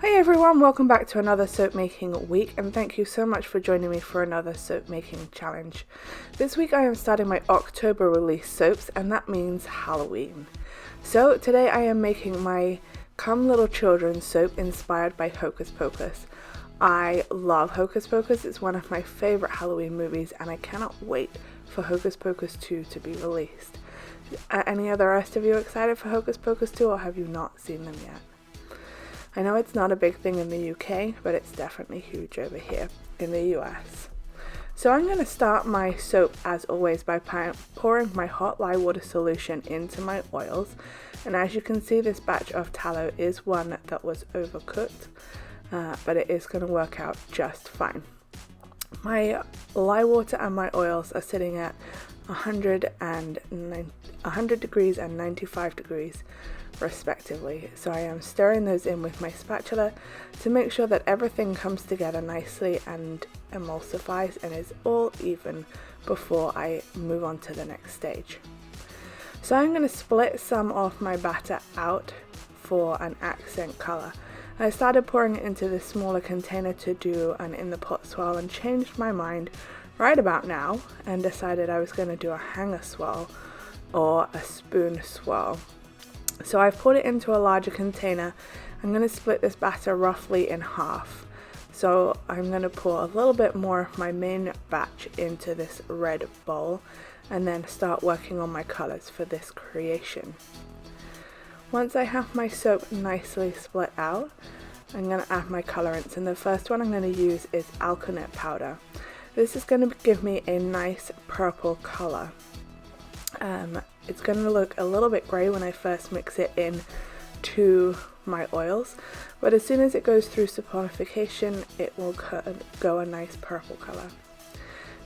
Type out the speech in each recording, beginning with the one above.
Hi everyone, welcome back to another soap making week, and thank you so much for joining me for another soap making challenge. This week I am starting my October release soaps, and that means Halloween. So today I am making my Come Little Children soap inspired by Hocus Pocus. I love Hocus Pocus, it's one of my favourite Halloween movies, and I cannot wait for Hocus Pocus 2 to be released. Are any of the rest of you excited for Hocus Pocus 2, or have you not seen them yet? I know it's not a big thing in the UK, but it's definitely huge over here in the US. So I'm going to start my soap as always by pouring my hot lye water solution into my oils. And as you can see, this batch of tallow is one that was overcooked, but it is going to work out just fine. My lye water and my oils are sitting at 100 degrees and 95 degrees respectively, so I am stirring those in with my spatula to make sure that everything comes together nicely and emulsifies and is all even before I move on to the next stage. So I'm going to split some of my batter out for an accent colour. I started pouring it into this smaller container to do an in the pot swirl and changed my mind right about now and decided I was going to do a hanger swirl or a spoon swirl. So I've put it into a larger container. I'm going to split this batter roughly in half. So I'm going to pour a little bit more of my main batch into this red bowl and then start working on my colours for this creation. Once I have my soap nicely split out, I'm going to add my colorants, and the first one I'm going to use is alkanet powder. This is going to give me a nice purple colour. It's going to look a little bit grey when I first mix it in to my oils, but as soon as it goes through saponification, it will go a nice purple colour.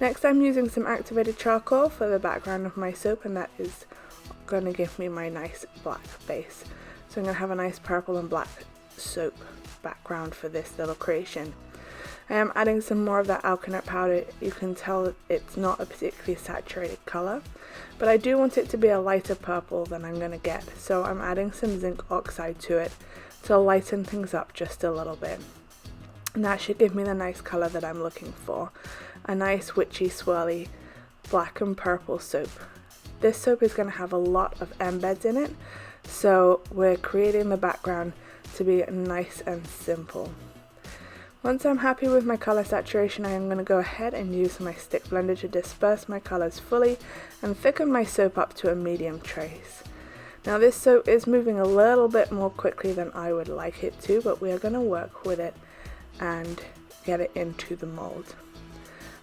Next, I'm using some activated charcoal for the background of my soap, and that is going to give me my nice black base. So I'm going to have a nice purple and black soap background for this little creation. I am adding some more of that alkanet powder. You can tell it's not a particularly saturated colour, but I do want it to be a lighter purple than I'm going to get, so I'm adding some zinc oxide to it to lighten things up just a little bit. And that should give me the nice colour that I'm looking for, a nice witchy swirly black and purple soap. This soap is going to have a lot of embeds in it, so we're creating the background to be nice and simple. Once I'm happy with my colour saturation, I am going to go ahead and use my stick blender to disperse my colours fully and thicken my soap up to a medium trace. Now this soap is moving a little bit more quickly than I would like it to, but we are going to work with it and get it into the mould.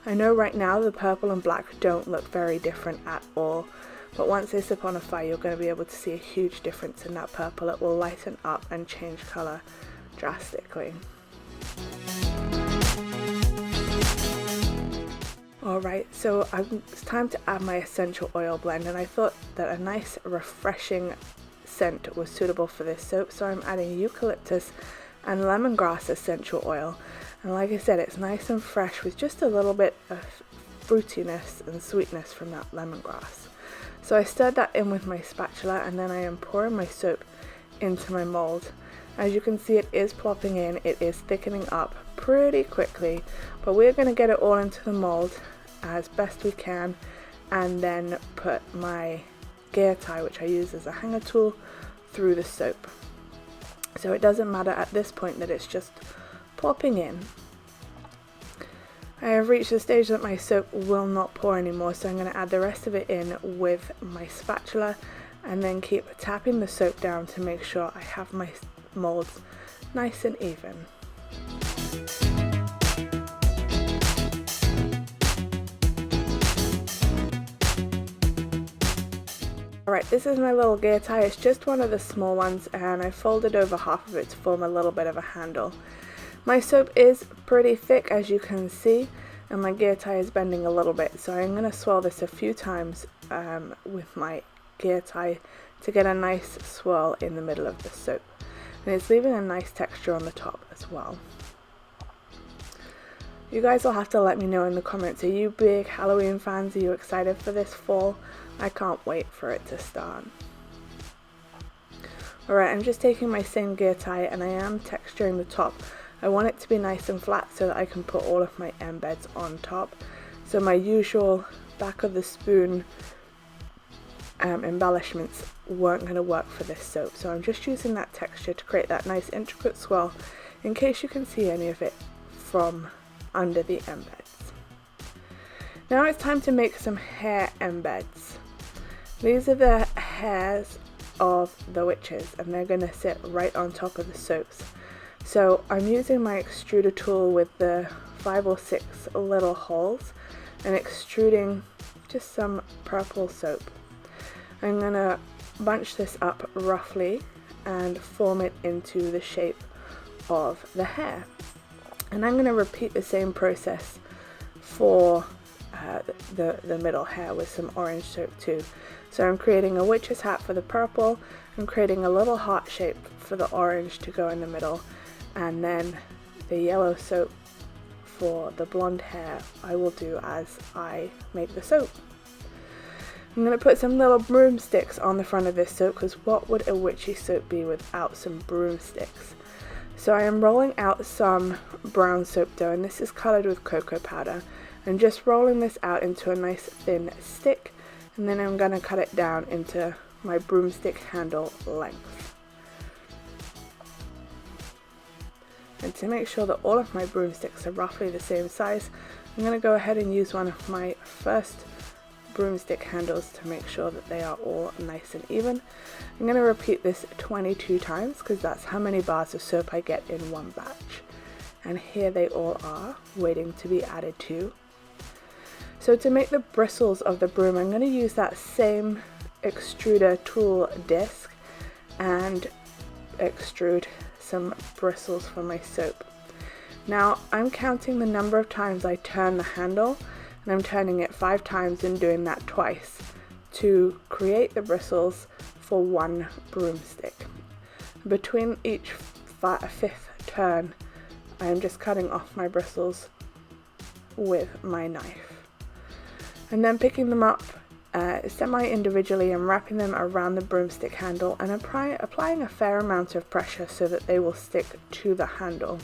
I know right now the purple and black don't look very different at all, but once they saponify, you're going to be able to see a huge difference in that purple. It will lighten up and change colour drastically. Alright, so it's time to add my essential oil blend, and I thought that a nice refreshing scent was suitable for this soap, so I'm adding eucalyptus and lemongrass essential oil. And like I said, it's nice and fresh with just a little bit of fruitiness and sweetness from that lemongrass. So I stirred that in with my spatula, and then I am pouring my soap into my mould. As you can see, it is plopping in, it is thickening up pretty quickly, but we're going to get it all into the mould as best we can, and then put my gear tie, which I use as a hanger tool, through the soap. So it doesn't matter at this point that it's just plopping in. I have reached the stage that my soap will not pour anymore, so I'm going to add the rest of it in with my spatula and then keep tapping the soap down to make sure I have my moulds nice and even. Alright, this is my little gear tie. It's just one of the small ones, and I folded over half of it to form a little bit of a handle. My soap is pretty thick, as you can see, and my gear tie is bending a little bit, so I'm going to swirl this a few times with my gear tie to get a nice swirl in the middle of the soap. And it's leaving a nice texture on the top as well. You guys will have to let me know in the comments, are you big Halloween fans? Are you excited for this fall? I can't wait for it to start. Alright, I'm just taking my same gear tie and I am texturing the top. I want it to be nice and flat so that I can put all of my embeds on top. So my usual back of the spoon embellishments weren't going to work for this soap. So I'm just using that texture to create that nice intricate swirl in case you can see any of it from under the embeds. Now it's time to make some hair embeds. These are the hairs of the witches and they're going to sit right on top of the soaps. So I'm using my extruder tool with the 5 or 6 little holes and extruding just some purple soap. I'm going to bunch this up roughly and form it into the shape of the hair. And I'm going to repeat the same process for the middle hair with some orange soap too. So I'm creating a witch's hat for the purple, I'm creating a little heart shape for the orange to go in the middle, and then the yellow soap for the blonde hair I will do as I make the soap. I'm going to put some little broomsticks on the front of this soap because what would a witchy soap be without some broomsticks? So I am rolling out some brown soap dough, and this is coloured with cocoa powder. I'm just rolling this out into a nice thin stick, and then I'm going to cut it down into my broomstick handle length. And to make sure that all of my broomsticks are roughly the same size, I'm going to go ahead and use one of my first broomstick handles to make sure that they are all nice and even. I'm going to repeat this 22 times because that's how many bars of soap I get in one batch. And here they all are, waiting to be added to. So to make the bristles of the broom, I'm going to use that same extruder tool disc and extrude some bristles for my soap. Now I'm counting the number of times I turn the handle, and I'm turning it 5 times and doing that twice to create the bristles for one broomstick. Between each 5th turn, I am just cutting off my bristles with my knife. And then picking them up semi-individually and wrapping them around the broomstick handle and applying a fair amount of pressure so that they will stick to the handle.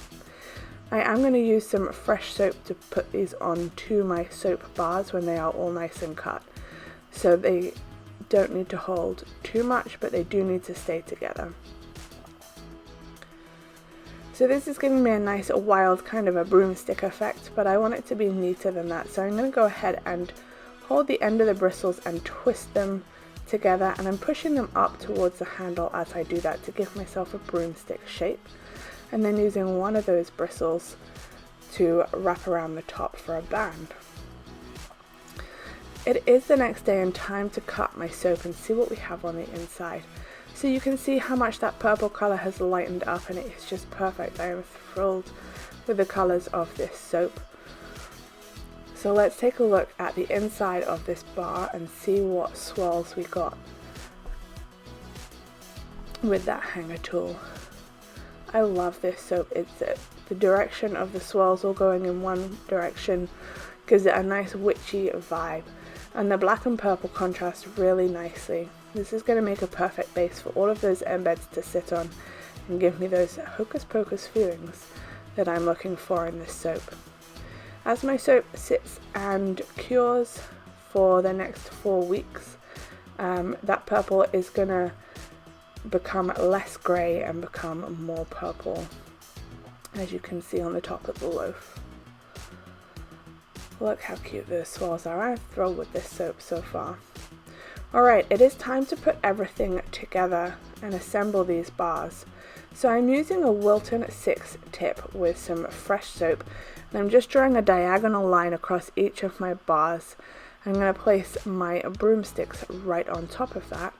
I am going to use some fresh soap to put these on to my soap bars when they are all nice and cut. So they don't need to hold too much, but they do need to stay together. So this is giving me a nice wild kind of a broomstick effect, but I want it to be neater than that. So I'm going to go ahead and hold the end of the bristles and twist them together, and I'm pushing them up towards the handle as I do that to give myself a broomstick shape. And then using one of those bristles to wrap around the top for a band. It is the next day and time to cut my soap and see what we have on the inside. So you can see how much that purple colour has lightened up, and it is just perfect. I am thrilled with the colours of this soap. So let's take a look at the inside of this bar and see what swirls we got with that hanger tool. I love this soap. It's the direction of the swirls all going in one direction gives it a nice witchy vibe, and the black and purple contrast really nicely. This is going to make a perfect base for all of those embeds to sit on and give me those Hocus Pocus feelings that I'm looking for in this soap. As my soap sits and cures for the next 4 weeks, that purple is going to become less grey and become more purple, as you can see on the top of the loaf. Look how cute those swirls are. I'm thrilled with this soap so far. Alright, it is time to put everything together and assemble these bars. So I'm using a Wilton 6 tip with some fresh soap, and I'm just drawing a diagonal line across each of my bars. I'm going to place my broomsticks right on top of that.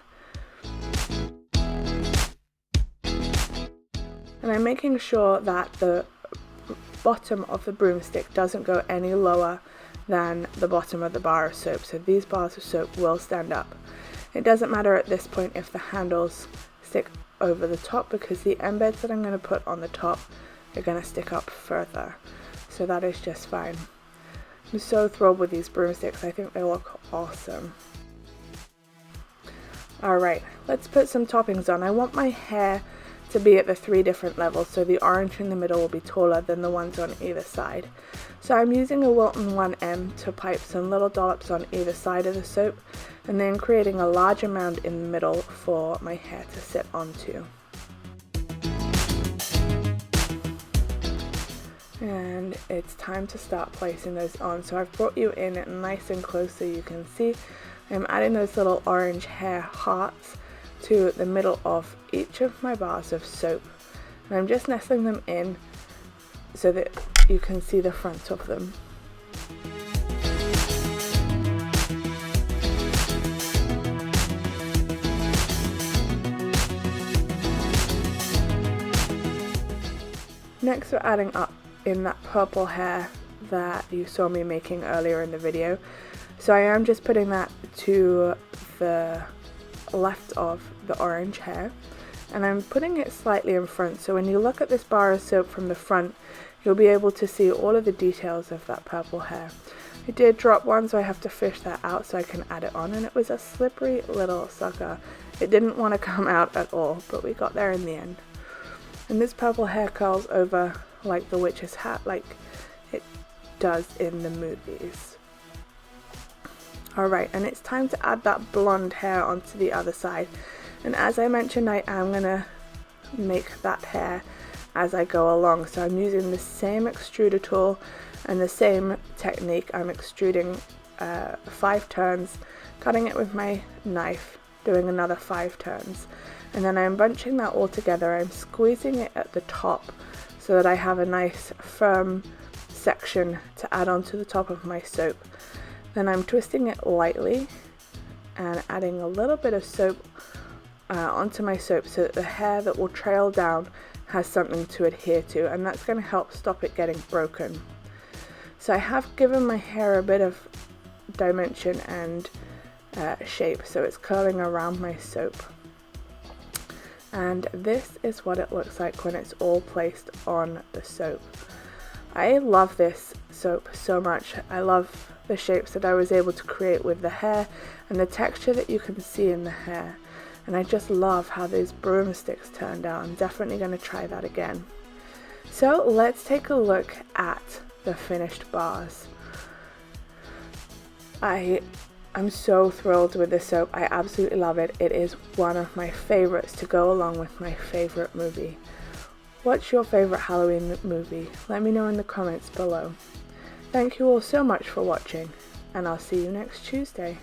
And I'm making sure that the bottom of the broomstick doesn't go any lower than the bottom of the bar of soap, so these bars of soap will stand up. It doesn't matter at this point if the handles stick over the top, because the embeds that I'm going to put on the top are going to stick up further, so that is just fine. I'm so thrilled with these broomsticks. I think they look awesome. Alright, let's put some toppings on. I want my hair to be at the 3 different levels, so the orange in the middle will be taller than the ones on either side. So I'm using a Wilton 1M to pipe some little dollops on either side of the soap, and then creating a larger mound in the middle for my hair to sit onto. And it's time to start placing those on. So I've brought you in nice and close so you can see. I'm adding those little orange hair hearts to the middle of each of my bars of soap, and I'm just nestling them in so that you can see the front of them. Next, we're adding up in that purple hair that you saw me making earlier in the video. So I am just putting that to the left of the orange hair, and I'm putting it slightly in front, so when you look at this bar of soap from the front, you'll be able to see all of the details of that purple hair. I did drop one, so I have to fish that out so I can add it on, and it was a slippery little sucker. It didn't want to come out at all, but we got there in the end. And this purple hair curls over like the witch's hat, like it does in the movies. Alright, and it's time to add that blonde hair onto the other side, and as I mentioned, I am going to make that hair as I go along, so I'm using the same extruder tool and the same technique. I'm extruding 5 turns, cutting it with my knife, doing another 5 turns, and then I'm bunching that all together. I'm squeezing it at the top so that I have a nice firm section to add onto the top of my soap. Then I'm twisting it lightly and adding a little bit of soap onto my soap so that the hair that will trail down has something to adhere to, and that's going to help stop it getting broken. So I have given my hair a bit of dimension and shape, so it's curling around my soap. And this is what it looks like when it's all placed on the soap. I love this soap so much. I love the shapes that I was able to create with the hair and the texture that you can see in the hair, and I just love how those broomsticks turned out. I'm definitely going to try that again. So let's take a look at the finished bars. I'm so thrilled with this soap. I absolutely love it. It is one of my favorites to go along with my favorite movie. What's your favorite Halloween movie? Let me know in the comments below. Thank you all so much for watching, and I'll see you next Tuesday.